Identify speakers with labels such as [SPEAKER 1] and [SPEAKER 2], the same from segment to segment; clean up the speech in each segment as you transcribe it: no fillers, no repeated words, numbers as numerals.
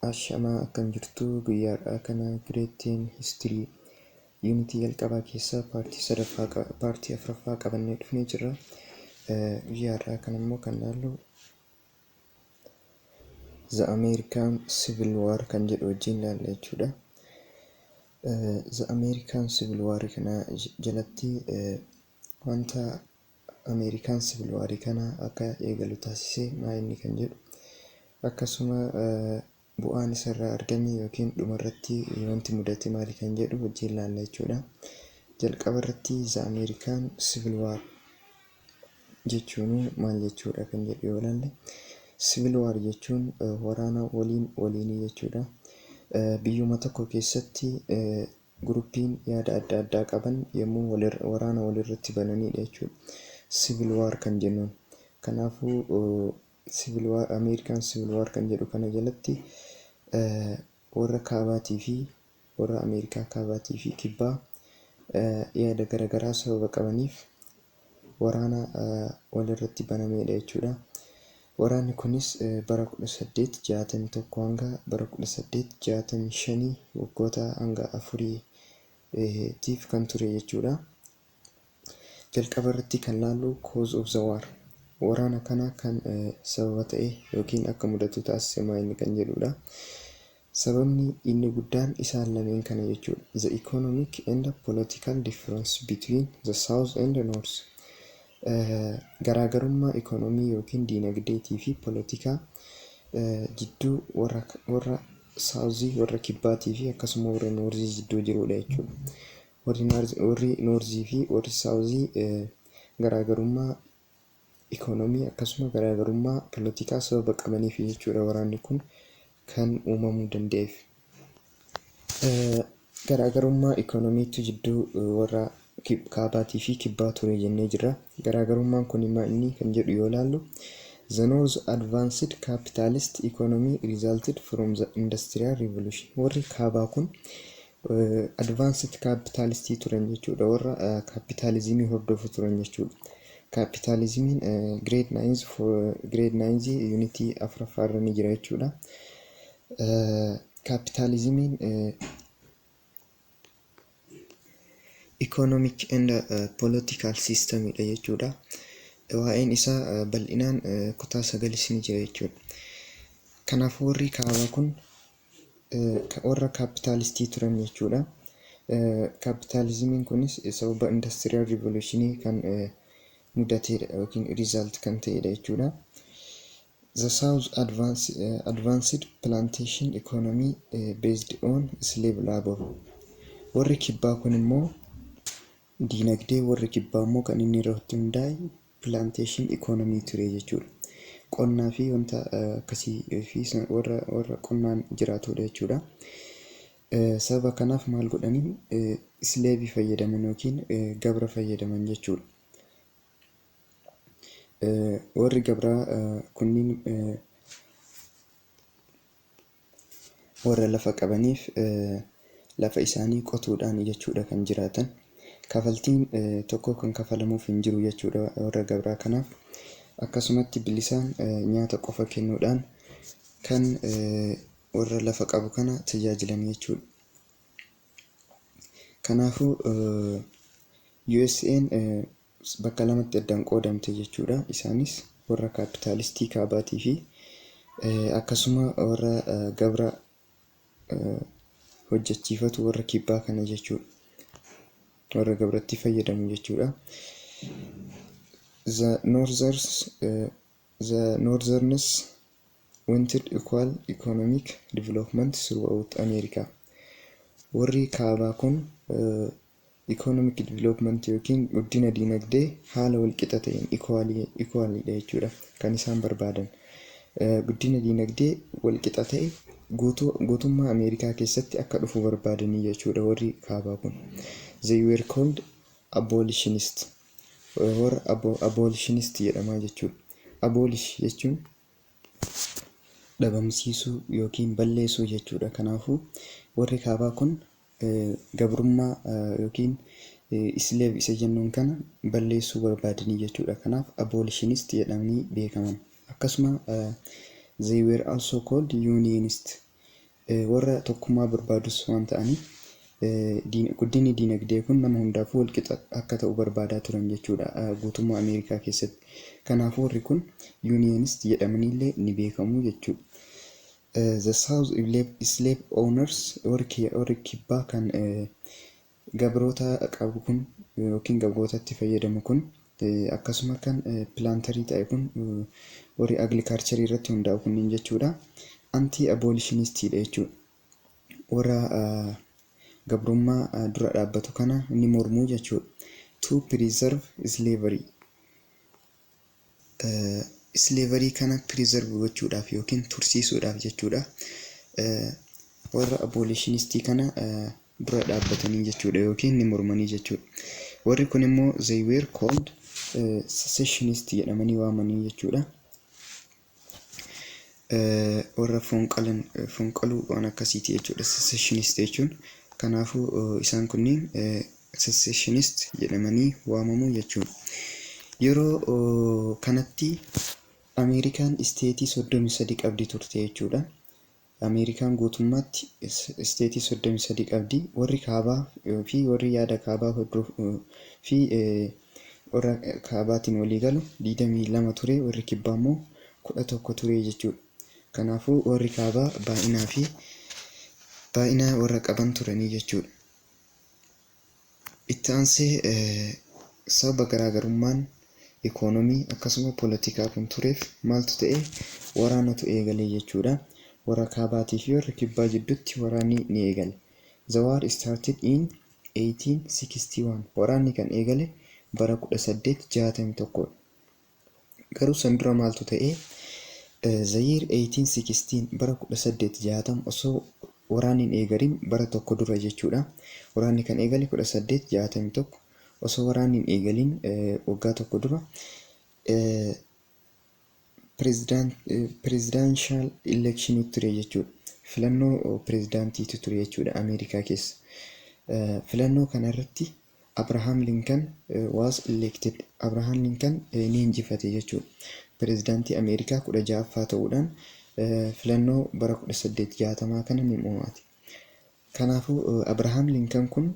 [SPEAKER 1] Ashamaa akkam jirtu guyyaadhaa kana Greatiin History Yuunitii jalqabaa keessaa paartii afuraffaa qabannee dhufnee jirra. Guyyaadhaa kana immoo kan ilaallu The American Civil War kan jedhu wajjin ilaalla jechuudha. The American Civil War kana jalatti wanta American Civil War kana akka eegalu taasisee maal inni kan jedhu akkasuma bu'aan isarraa argame yookiin dhumarratti wanti mudate maali kan jedhu wajjin ilaalla jechuudha. Jalqaba irratti The American Civil War jechuun maal jechuudha kan jedhu yoo ilaalle, Civil War jechuun waraana waliinii jechuudha. Biyyuma tokko keessatti guruppiin yaada adda addaa qaban yommuu waraana walirratti bananidha jechuudha Civil War kan jennuun. Kanaafuu American Civil War kan jedhu kana jalatti warra kaabaatii fi warra Ameerikaa kaabaatii fi kibbaa yaada garaagaraa sababa qabaniif waraana walirratti banamedha jechuudha. Waraanni kunis bara 1861 hanga bara 1865 waggoota hanga 4tiif kan ture jechuudha. Jalqaba irratti kan ilaallu Cause of the War. Waraana kana kan sababa ta'e yookiin akka mudatu taasise maal inni kan jedhudha. Sababni inni guddaan isaan lameen kana jechuudha. The economic and political difference between the South and the North. Garaagarummaa ikoonomii yookiin diinagdeetii fi poolitikaa jidduu warra Saawuzii warra kibbaatii fi akkasuma warra Noorzii jidduu jirudha jechuudha. Warri Noorzii fi warri Saawuzii garaagarummaa ikoonomii akkasuma garaagarummaa poolitikaa sababa qabaniif jechuudha waraanni kun kan uumamuu danda'eef. Garaagarummaa ikoonomiitu jidduu warra kaabaatii fi kibbaa ture jennee jirra. Garaagarummaan kun inni kan jedhu yoo ilaallu, The North Advanced Capitalist Economy resulted from the Industrial Revolution. Warri kaabaa kun advanced capitalistii turan jechuudha. Warra kapitaalizimii hordofu turan jechuudha. Kapitaalizimiin grade 9 unitii afuraffaa irra ni jira jechuudha. Kapitaalizimiin economic and political system dha jechuudha. Waa'een isaa bal'inaan kutaa 9 ni jira jechuudha. Kanaafuu warri kaabaa kun warra kapitaalistii turan jechuudha. Kapitaalizimiin kunis sababa industrial revolutionii kan mudatedha yookiin result kan ta'edha jechuudha. The South advanced plantation economy based on slave labor. Warri kibbaa kun immoo diinagdee warri kibbaa immoo kan inni irratti hundaa'e plantation economy ture jechuudha. Qonnaa fi wanta akkasii fi warra qonnaan jiraatudha jechuudha. Sababa kanaaf maal godhanii slave fayyadaman yookiin gabra fayyadaman jechuudha. Warri gabraa kunniin warra lafa qabaniif lafa isaanii qotuudhaan jechuudha kan jiraatan. Kafaltiin tokko kan kafalamuuf hin jiru jechuudha warra gabraa kanaaf. Akkasumatti bilisaan nyaata qofa kennuudhaan kan warra lafa qabu kana tajaajilan jechuudha. Kanaafuu USA'n bakka lamatti addaan qoodamte jechuudha. Isaanis warra kapitaalistii kaabaatii fi akkasuma warra gabra hojjechiifatu warra kibbaa kana jechuudha. Warra gabratti fayyadamu jechuudha. The Northerners wanted equal economic development throughout America. Warri kaabaa kun economic development yookiin guddina diinagdee haala walqixa ta'een equalidha jechuudha kan isaan barbaadan. Guddina diinagdee walqixa ta'e guutummaa Ameerikaa keessatti akka dhufu barbaadanii jechuudha warri kaabaa kun. They were called abolitionist. Warra abolitionist jedhamaa jechuudha. Abolish jechuun dhabamsiisuu yookiin balleessuu jechuudha. Kanaafuu warri kaabaa kun gabrummaa yookiin slave isa jennuun kana balleessuu barbaadanii jechuudha. Kanaaf abolitionist jedhamanii beekaman. Akkasuma they were also called unionist. warra tokkummaa barbaadus waan ta'aniif guddinni diinagdee kun nama hundaafuu walqixa akka ta'u barbaadaa turan jechuudha guutummaa Ameerikaa keessatti. Kanaafuu warri kun Unionist jedhamaniillee ni beekamu jechuudha. The South Slave Owners warri kibbaa kan gabroota qabu kun yookiin gabrootatti fayyadamu kun akkasuma kan pilaantarii ta'e kun warri agriculture irratti hundaa'u kunniin jechuudha. Anti-abolitionistiidha jechuudha. Warra gabrummaa dura dhaabbatu kana ni mormuu jechuudha. To preserve slavery. Slavery kana preserve gochuudhaaf yookiin tursiisuudhaaf jechuudha. Warra abolitionistii kana dura dhaabbatanii jechuudha yookiin ni mormanii jechuudha. Warri kun immoo they were called secessionist jedhamanii waamanii jechuudha. Warra fonqaluu waan akkasiiti jechuudha secessionist jechuun. Kanaafuu isaan kunniin secessionist jedhamanii waamamu jechuudha. Yeroo kanatti Ameerikaan isteetii 33 qabdi turte jechuudha. Ameerikaan guutummaatti isteetii 33 qabdi. Warri kaabaa fi warri yaada kaabaa fi warra kaabaatiin walii galu 22 ture. Warri kibbaa immoo 11 ture jechuudha. Kanaafuu warri kaabaa baay'ina warra qaban turanii jechuudha. Itti aansee sababa garaagarummaan ikoonomii akkasuma poolitikaa kun tureef maaltu ta'e waraanatu eegale jechuudha. Warra kaabaatii fi warra kibbaa jidduutti waraanni ni eegale. The war started in 1861. Waraanni kan eegale bara 1861. Garuu san dura maaltu ta'e the year 1816 bara 1860 osoo waraanni hin eegalin bara tokko dura jechuudha. Waraanni kan eegale 1861 osoo waraanni hin eegalin waggaa tokko dura presidential election ture jechuudha. Filannoo pirezidaantiitu ture jechuudha Ameerikaa keessa. Filannoo kanarratti Abraham Lincoln was elected. Abraham Lincoln ni injifate jechuudha. Pirezidaantii Ameerikaa 16ffaa ta'uudhaan filannoo bara 1860 kana ni mo'ate. Kanaafuu Abraham Lincoln kun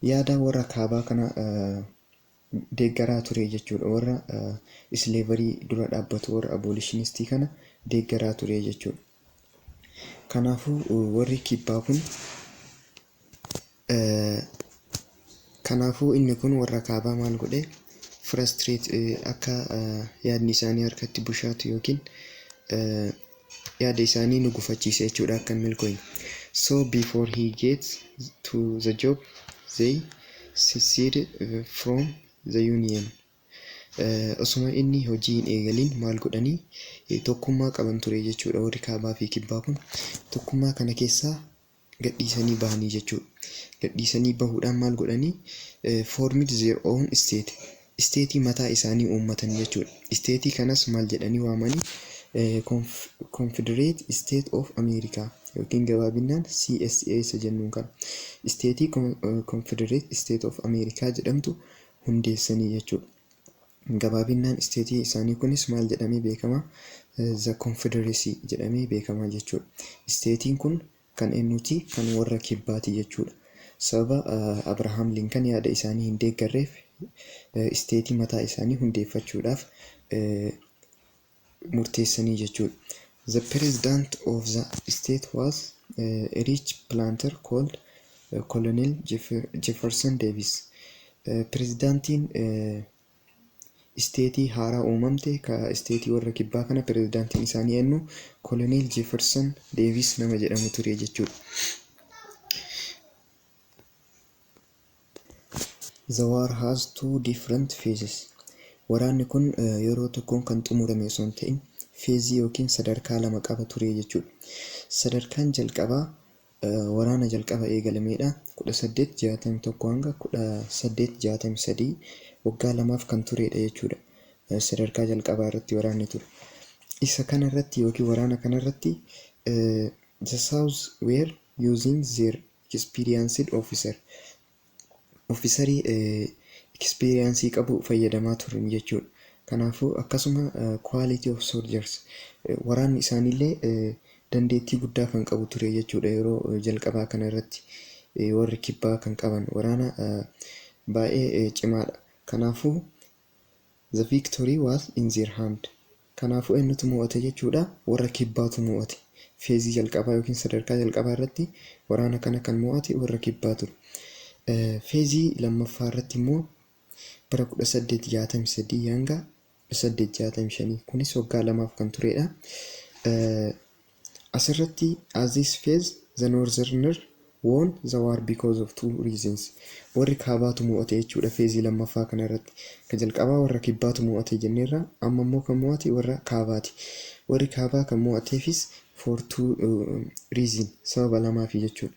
[SPEAKER 1] yaada warra kaabaa kana deeggaraa ture jechuudha. Warra slavery dura dhaabbatu warra abolitionistii kana deeggaraa ture jechuudha. Kanaafuu warri kibbaa kun kanaafuu inni kun warra kaabaa maal godhe frustrate akka yaadni isaanii harkatti bushaatu yookiin yaada isaanii nu gufachiise jechuudha akka milkooyin. So before he gets to the job they seceded from the union. Osuma inni hojii hin eegalin maal godhanii tokkummaa qaban ture jechuudha. Warri kaabaa fi kibbaa kun tokkummaa kana keessaa gadhiisanii bahanii jechuudha. Gadhiisanii bahuudhaan maal godhanii formed their own state. Isteetii mataa isaanii uummatan jechuudha. Isteetii kanas maal jedhanii waamanii Confederate State of America yookiin gabaabinaan CSA isa jennuun kan. Isteetii Confederate State of America jedhamtu hundeessanii jechuudha. Gabaabinaan isteetii isaanii kunis maal jedhamee beekama? The Confederacy jedhamee beekama jechuudha. Isteetiin kun kan eenyuti? Kan warra kibbaati jechuudha. Sababa Abraham Lincoln yaada isaanii hin deeggarreef isteetii mataa isaanii hundeeffachuudhaaf murteessanii jechuudha. The president of the state was a rich planter called Colonel Jefferson Davis. Prezidaantiin isteetii haaraa uumamte ka isteetii warra kibbaa kana prezidaantiin isaanii eenyu Colonel Jefferson Davis nama jedhamu ture jechuudha. The war has two different phases. Waraanni kun yeroo tokkoon kan xumurame osoo hin ta'in feezii yookiin sadarkaa lama qaba ture jechuudha. Sadarkaan jalqabaa waraana jalqaba eegalameedha 1861 hanga 1863 waggaa lamaaf kan turedha jechuudha. Sadarkaa jalqabaa irratti waraanni ture. Isa kana irratti yookiin waraana kana irratti the South were using their experienced officerii experience qabu fayyadamaa turan jechuudha. Kanaafuu akkasuma quality of soldiers waraanni isaaniillee dandeettii guddaa kan qabu ture jechuudha yeroo jalqabaa kana irratti warri kibbaa kan qaban waraana baay'ee cimaadha. Kanaafuu the victory was in their hand. Kanaafuu eenyutu mo'ate jechuudha, warra kibbaatu mo'ate. Feezii jalqabaa yookiin sadarkaa jalqabaa irratti waraana kana kan mo'ate warra kibbaa ture. Feezii lammaffaa irratti immoo bara 1863 hanga 1865 kunis waggaa lamaaf kan turedha. Asirratti as this phase the northerner won the war because of two reasons. Warri kaabaatu mo'ate jechuudha feezii lammaffaa kana irratti. Kan jalqabaa warra kibbaatu mo'ate jenneerra, amma immoo kan mo'ate warra kaabaati. Warri kaabaa kan mo'ateefis for two reason, sababa lamaafi jechuudha.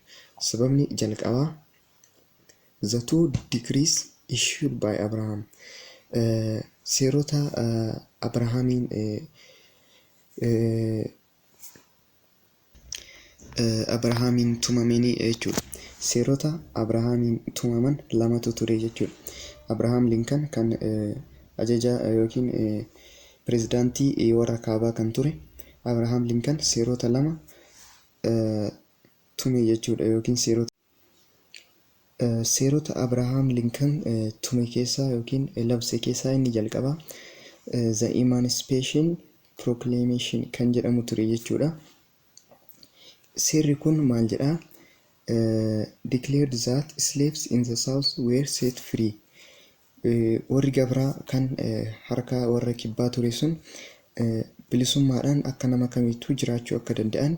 [SPEAKER 1] Sababni jalqabaa the two decrees issued by Abraham. Seerota Abrahaamiin Abrahaamiin tumamanii jechuudha. Seerota Abrahaamiin tumaman lamatu ture jechuudha. Abrahaam Lincoln kan ajajaa yookiin pirezidaantii warra kaabaa kan ture. Abrahaam Lincoln seerota lama tume jechuudha yookiin seerota Abrahaam Lincoln tume keessaa yookiin labse keessaa inni jalqabaa the Emancipation Proclamation kan jedhamu ture jechuudha. Seerri kun maal jedhaa? Declared that slaves in the south were set free. Warri gabraa kan harka warra kibbaa ture sun bilisummaadhaan akka nama kamittuu jiraachuu akka danda'an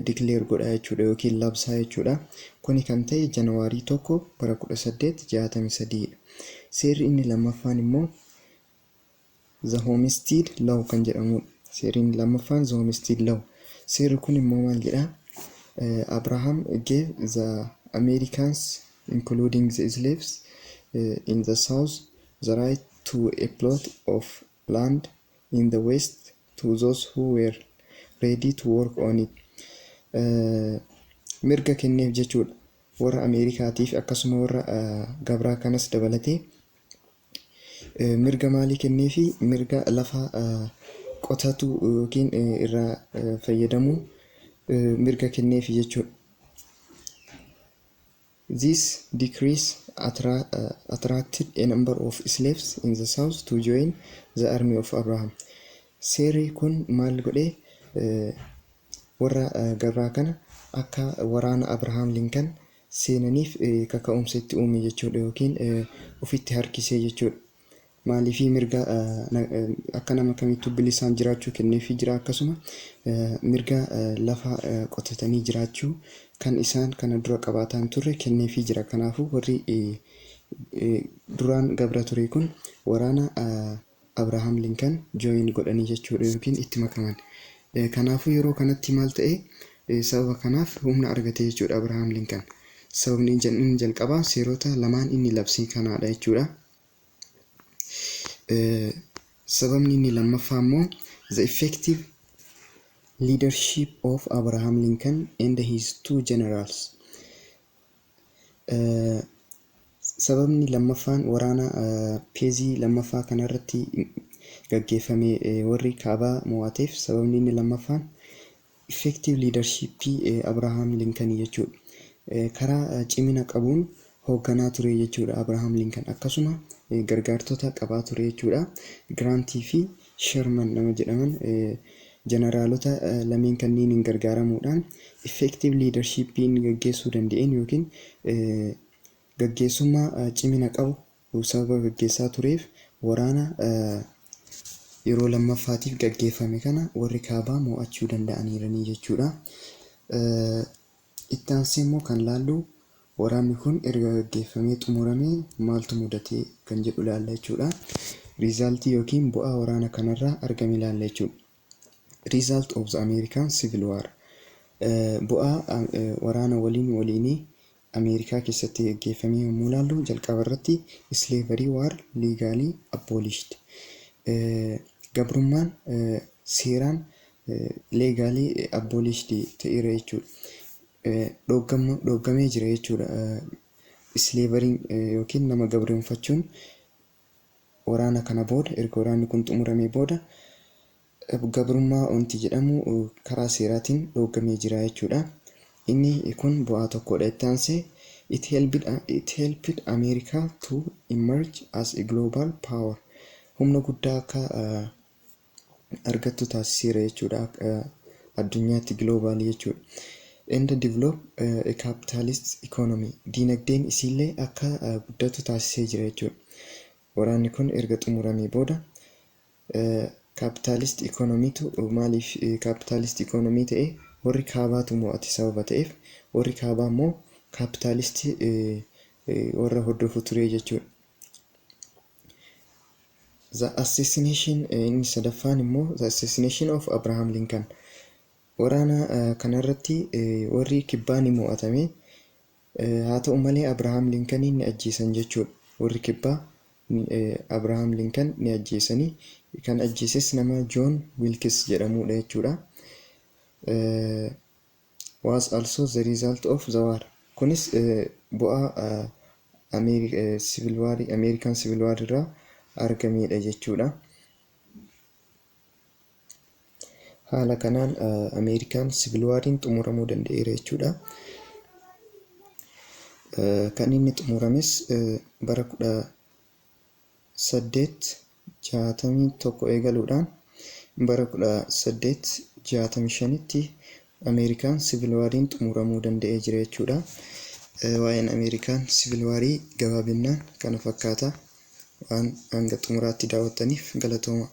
[SPEAKER 1] declare godha jechuudha yookiin labsaa jechuudha. Kuni kan ta'e Janawaarii 1 bara 1863. Seerri inni lammaffaan immoo the Homestead Law kan jedhamudha. Seerri inni lammaffaan the Homestead Law. Seerri kun immoo maal jedhaa? Abraham gave the Americans, including the slaves in the south, the right to a plot of land in the west to those who were ready to work on it. Mirga kenneef jechuudha warra Ameerikaatiif akkasuma warra gabraa kanas dabalatee mirga maalii kenneefi? Mirga lafa qotatu yookiin irraa fayyadamuu mirga kenneefi jechuudha. This decrease attracted a number of slaves in the south to join the army of Abraham. Seerri kun maal godhee warra gabraa kana akka waraana Abraham Lincoln seenaniif kaka'umsa itti uume jechuudha yookiin ofitti harkisee jechuudha. Maaliifii mirga akka nama kamittuu bilisaan jiraachuu kenneefii jira, akkasuma mirga lafa qotatanii jiraachuu kan isaan kana dura qabaataan turre kenneefii jira. Kanaafuu warri duraan gabra ture kun waraana Abraham Lincoln join godhanii jechuudha yookiin itti makaman. Kanaafuu yeroo kanatti maal ta'e sababa kanaaf humna argate jechuudha Abraham Lincoln. Sababni inni jalqabaa seerota lamaan inni labsii kanaadha jechuudha. Sababni inni lammaffaa immoo the effective leadership of Abraham Lincoln and his two generals. Sababni lammaffaan waraana peezii lammaffaa kanarratti gaggeeffame warri kaabaa mo'ateef sababni inni lammaffaan effective leadership Abraham Lincoln jechuudha. Karaa cimina qabuun hoogganaa ture jechuudha Abraham Lincoln. Akkasuma gargaartota qabaa ture jechuudha. Giraantii fi Sherman nama jedhaman jeneraalota lameen kanneen gargaaramuudhaan effective leadership gaggeessuu danda'een yookiin gaggeessummaa cimina qabu sababa gaggeessaa tureef waraana yeroo lammaffaatiif gaggeeffame kana warri kaabaa mo'achuu danda'aniiranii jechuudha. Itti aansee immoo kan laallu waraanni kun erga gaggeeffamee xumuramee maaltu mudate kan jedhu ilaalla jechuudha. Riizaaltii yookiin bu'aa waraana kanarraa argame ilaalla jechuudha. Result of the American Civil War. Bu'aa waraana waliinii Ameerikaa keessatti gaggeeffame yommuu ilaallu jalqaba irratti slavery war legally abolished. Gabrummaan seeraan legally abolished ta'eera jechuudha. Dhoggamee jira jechuudha. Slavery yookiin nama gabroonfachuun waraana kana booda erga waraanni kun xumuramee booda gabrummaa wanti jedhamu karaa seeraatiin dhooggamee jira jechuudha. Inni kun bu'aa tokkodha. Itti aansee it helped America to emerge as a global power. Humna guddaa akka argattu taasiseera jechuudha. Addunyaatti global jechuudha. And develop a capitalist economy. Dinagdeen isiillee akka guddatu taasisee jira jechuudha. Waraanni kun erga xumuramee booda capitalist economy tu maaliif capitalist economy ta'e warri kaabaatu mo'ate sababa ta'eef warri kaabaa immoo capitalist warra hordofu ture jechuudha. The assassination inni sadaffaan immoo the assassination of Abraham Lincoln. Waraana kanarratti warri kibbaa ni mo'atame, haa ta'u malee Abraham Lincoln ni ajjeesan jechuudha. Warri kibbaa Abraham Lincoln ni ajjeesanii, kan ajjeeses nama John Wilkes jedhamudha jechuudha. Was also the result of the war. Kunis bu'aa American Civil War irraa argamedha jechuudha. Haala kanaan American Civil Wariin xumuramuu danda'eera jechuudha. Kan inni xumurames bara 1861 eegaluudhaan bara 1865tti American Civil Wariin xumuramuu danda'ee jira jechuudha. Waa'een American Civil Warii gabaabinaan kana fakkaata. Waan hanga xumuraatti daawwattaniif galatooma.